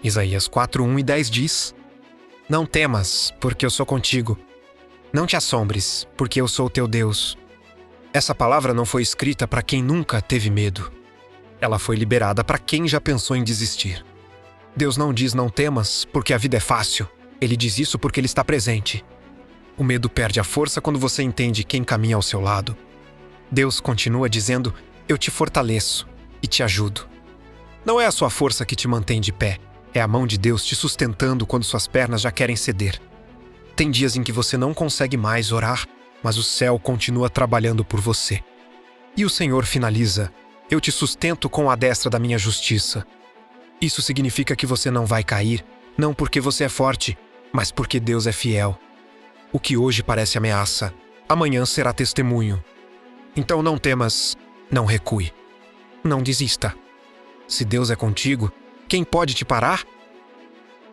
Isaías 4:1 e 10 diz: Não temas, porque eu sou contigo. Não te assombres, porque eu sou teu Deus. Essa palavra não foi escrita para quem nunca teve medo. Ela foi liberada para quem já pensou em desistir. Deus não diz não temas porque a vida é fácil. Ele diz isso porque Ele está presente. O medo perde a força quando você entende quem caminha ao seu lado. Deus continua dizendo: eu te fortaleço e te ajudo. Não é a sua força que te mantém de pé. É a mão de Deus te sustentando quando suas pernas já querem ceder. Tem dias em que você não consegue mais orar, mas o céu continua trabalhando por você. E o Senhor finaliza: eu te sustento com a destra da minha justiça. Isso significa que você não vai cair, não porque você é forte, mas porque Deus é fiel. O que hoje parece ameaça, amanhã será testemunho. Então não temas, não recue, não desista. Se Deus é contigo, quem pode te parar?